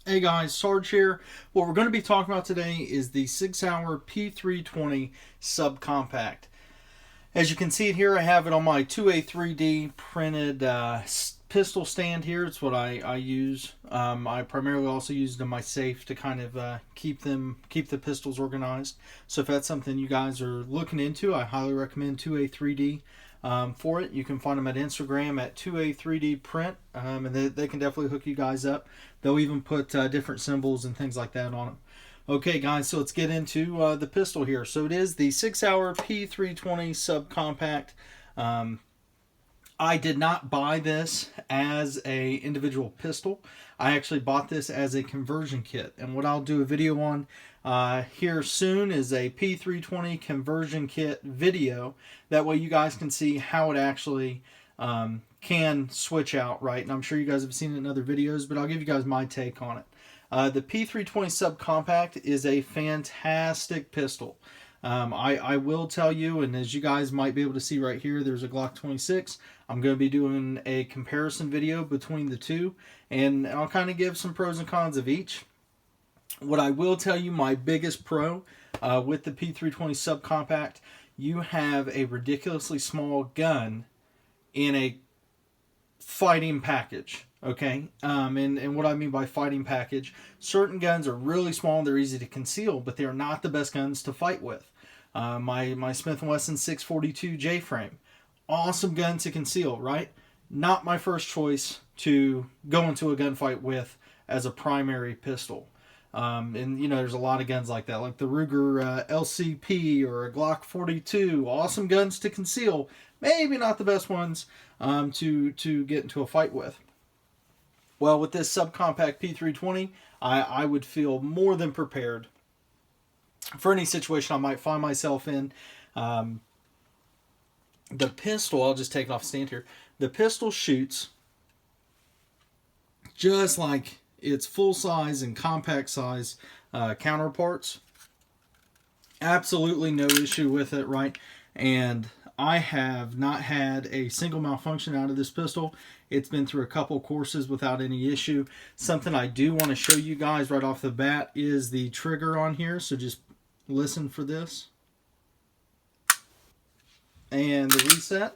Hey guys, Sarge here. What we're going to be talking about today is the Sig Sauer P320 Subcompact. As you can see it here, I have it on my 2A3D printed pistol stand here. It's what I use. I primarily also use it in my safe to kind of keep the pistols organized. So if that's something you guys are looking into, I highly recommend 2A3D. For it, you can find them at Instagram at 2A3D print, and they can definitely hook you guys up. They'll even put different symbols and things like that on them. Okay guys, so let's get into the pistol here. So it is the Sig Sauer P320 Subcompact. I did not buy this as a individual pistol. I actually bought this as a conversion kit, and what I'll do a video on here soon is a P320 conversion kit video. That way you guys can see how it actually can switch out, right? And I'm sure you guys have seen it in other videos, but I'll give you guys my take on it. The P320 Subcompact is a fantastic pistol. I will tell you, and as you guys might be able to see right here, there's a Glock 26. I'm going to be doing a comparison video between the two, and I'll kind of give some pros and cons of each. What I will tell you, my biggest pro with the P320 Subcompact, you have a ridiculously small gun in a fighting package. Okay, and what I mean by fighting package, certain guns are really small and they're easy to conceal, but they're not the best guns to fight with. My Smith & Wesson 642 J-frame, awesome gun to conceal, right? Not my first choice to go into a gunfight with as a primary pistol. And you know, there's a lot of guns like that, like the Ruger LCP or a Glock 42. Awesome guns to conceal, maybe not the best ones to get into a fight with. Well, with this Subcompact P320, I would feel more than prepared for any situation I might find myself in. The pistol, I'll just take it off stand here. The pistol shoots just like its full size and compact size counterparts. Absolutely no issue with it, right? And I have not had a single malfunction out of this pistol. It's been through a couple courses without any issue. Something I do want to show you guys right off the bat is the trigger on here. So just listen for this. And the reset.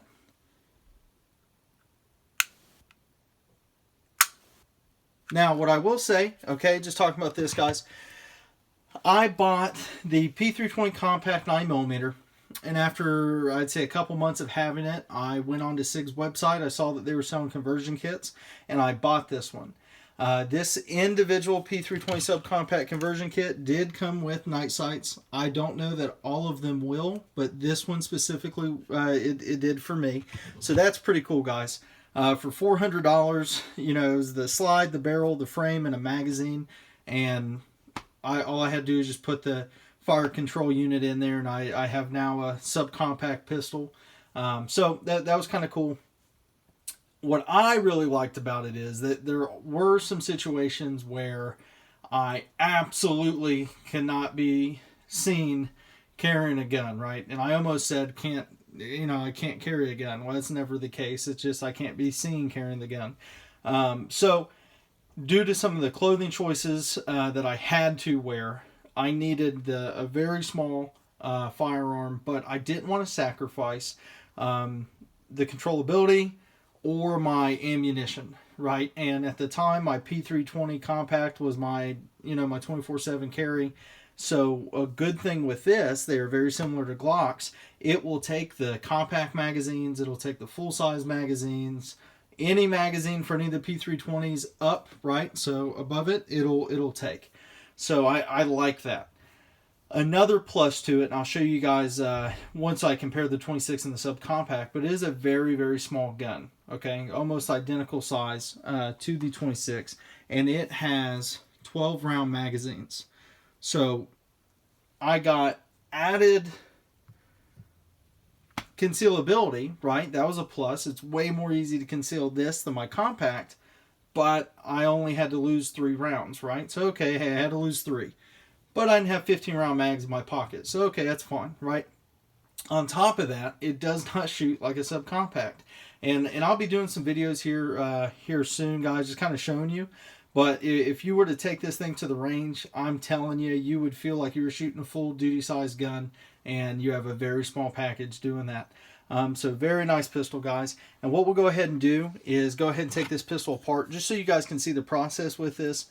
Now, what I will say, okay, just talking about this, guys. I bought the P320 Compact 9mm. And after, I'd say, a couple months of having it, I went on to Sig's website. I saw that they were selling conversion kits, and I bought this one. This individual P320 Subcompact conversion kit did come with night sights. I don't know that all of them will, but this one specifically, it did for me. So that's pretty cool, guys. For $400, you know, it was the slide, the barrel, the frame, and a magazine. And all I had to do is just put the fire control unit in there, and I have now a subcompact pistol. So that was kind of cool. What I really liked about it is that there were some situations where I absolutely cannot be seen carrying a gun, right? And I almost said I can't carry a gun. Well, that's never the case. It's just I can't be seen carrying the gun. So due to some of the clothing choices that I had to wear, I needed a very small firearm, but I didn't want to sacrifice the controllability or my ammunition, right? And at the time, my P320 Compact was my 24/7 carry. So a good thing with this, they are very similar to Glocks. It will take the compact magazines, it'll take the full-size magazines, any magazine for any of the P320s up, right? So above it, it'll take. So I like that. Another plus to it, and I'll show you guys once I compare the 26 and the Subcompact, but it is a very, very small gun, okay? Almost identical size to the 26, and it has 12-round magazines. So I got added concealability, right? That was a plus. It's way more easy to conceal this than my Compact, but I only had to lose 3 rounds, right? So, okay, hey, I had to lose 3. But I didn't have 15-round mags in my pocket. So, okay, that's fine, right? On top of that, it does not shoot like a Subcompact. And I'll be doing some videos here soon, guys, just kind of showing you. But if you were to take this thing to the range, I'm telling you, you would feel like you were shooting a full duty size gun, and you have a very small package doing that. So very nice pistol, guys. And what we'll go ahead and do is go ahead and take this pistol apart just so you guys can see the process with this.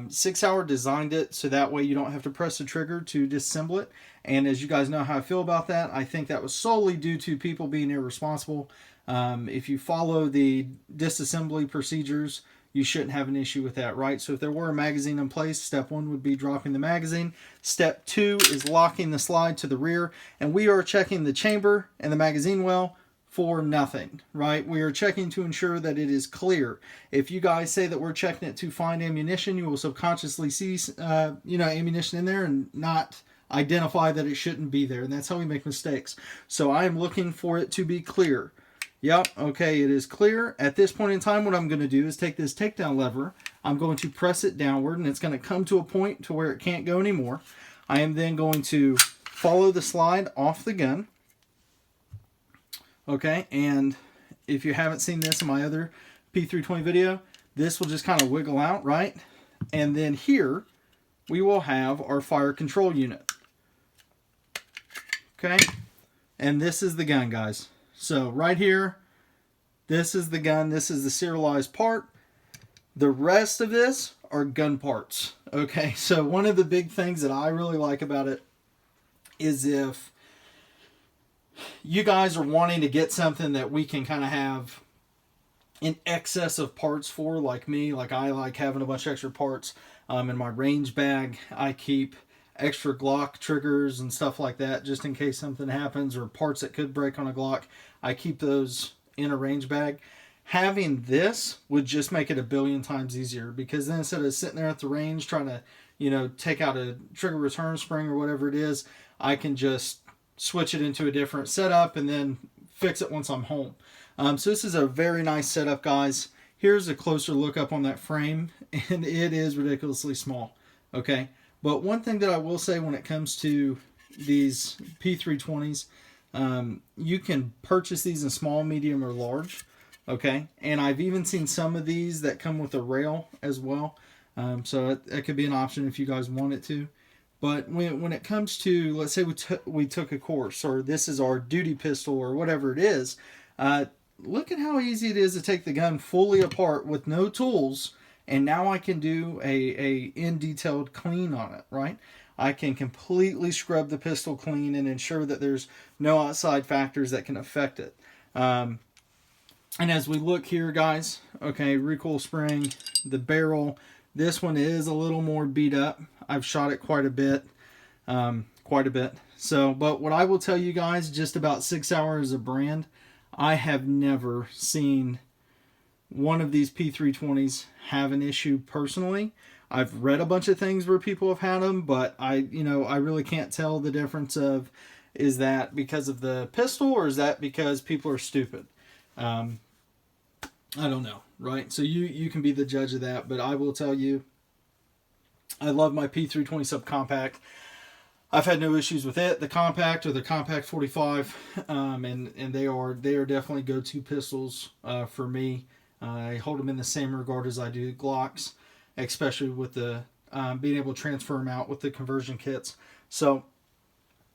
Sig Sauer designed it so that way you don't have to press the trigger to disassemble it. And as you guys know how I feel about that, I think that was solely due to people being irresponsible. If you follow the disassembly procedures, you shouldn't have an issue with that, right? So if there were a magazine in place, step 1 would be dropping the magazine. Step 2 is locking the slide to the rear. And we are checking the chamber and the magazine well for nothing, right? We are checking to ensure that it is clear. If you guys say that we're checking it to find ammunition, you will subconsciously see, ammunition in there and not identify that it shouldn't be there. And that's how we make mistakes. So I am looking for it to be clear. Yep, okay, it is clear. At this point in time, what I'm going to do is take this takedown lever. I'm going to press it downward, and it's going to come to a point to where it can't go anymore. I am then going to follow the slide off the gun. Okay, and if you haven't seen this in my other P320 video, this will just kind of wiggle out, right? And then here, we will have our fire control unit. Okay, and this is the gun, guys. So right here, this is the gun. This is the serialized part. The rest of this are gun parts. Okay, so one of the big things that I really like about it is if you guys are wanting to get something that we can kind of have in excess of parts for, like me, like I like having a bunch of extra parts. In my range bag, I keep extra Glock triggers and stuff like that just in case something happens, or parts that could break on a Glock. I keep those in a range bag. Having this would just make it a billion times easier, because then instead of sitting there at the range trying to, take out a trigger return spring or whatever it is, I can just switch it into a different setup and then fix it once I'm home. So this is a very nice setup, guys. Here's a closer look up on that frame, and it is ridiculously small. Okay, but one thing that I will say when it comes to these P320s, you can purchase these in small, medium, or large. Okay, and I've even seen some of these that come with a rail as well. So that could be an option if you guys want it to. But when it comes to, let's say we took a course, or this is our duty pistol, or whatever it is, look at how easy it is to take the gun fully apart with no tools, and now I can do a in-detailed clean on it, right? I can completely scrub the pistol clean and ensure that there's no outside factors that can affect it. And as we look here, guys, okay, recoil spring, the barrel, this one is a little more beat up. I've shot it quite a bit. So, but what I will tell you guys just about Sig Sauer as a brand, I have never seen one of these P320s have an issue personally. I've read a bunch of things where people have had them, but I really can't tell the difference of, is that because of the pistol, or is that because people are stupid? I don't know, right? So you can be the judge of that, but I will tell you, I love my P320 Subcompact. I've had no issues with it, the compact or the compact 45, and they are definitely go-to pistols for me. I hold them in the same regard as I do Glocks, especially with the being able to transfer them out with the conversion kits. So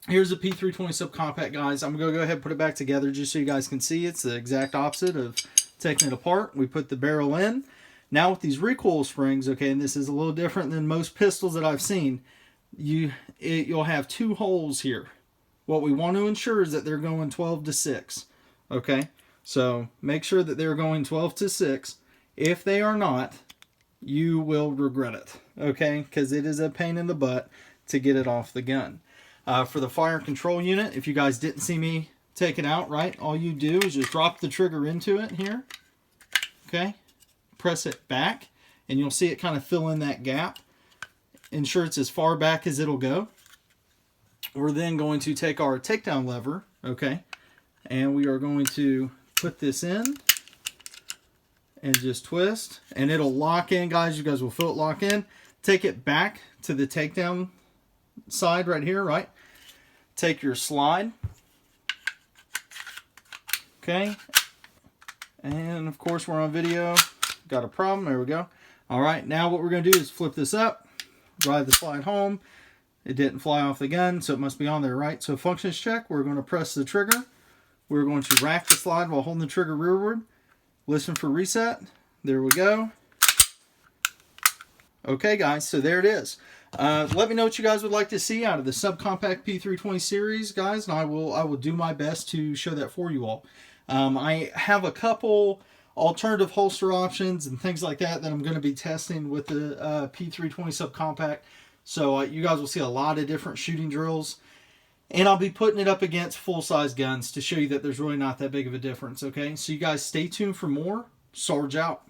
here's the P320 Subcompact, guys. I'm going to go ahead and put it back together just so you guys can see. It's the exact opposite of taking it apart. We put the barrel in. Now with these recoil springs, okay, and this is a little different than most pistols that I've seen, you'll have two holes here. What we want to ensure is that they're going 12 to 6. Okay, so make sure that they're going 12 to 6. If they are not, you will regret it, okay, because it is a pain in the butt to get it off the gun. For the fire control unit, if you guys didn't see me take it out, right, all you do is just drop the trigger into it here, okay, press it back, and you'll see it kind of fill in that gap. Ensure it's as far back as it'll go. We're then going to take our takedown lever, okay, and we are going to put this in and just twist, and it'll lock in, guys. You guys will feel it lock in. Take it back to the takedown side right here, right? Take your slide, okay, and of course we're on video. Got a problem. There we go. All right, now what we're going to do is flip this up, drive the slide home. It didn't fly off the gun, so it must be on there, right? So functions check, we're going to press the trigger. We're going to rack the slide while holding the trigger rearward. Listen for reset. There we go. Okay, guys, so there it is. Let me know what you guys would like to see out of the Subcompact P320 series, guys, and I will do my best to show that for you all. I have a couple alternative holster options and things like that I'm going to be testing with the P320 Subcompact. So you guys will see a lot of different shooting drills. And I'll be putting it up against full-size guns to show you that there's really not that big of a difference, okay? So you guys stay tuned for more. Sarge out.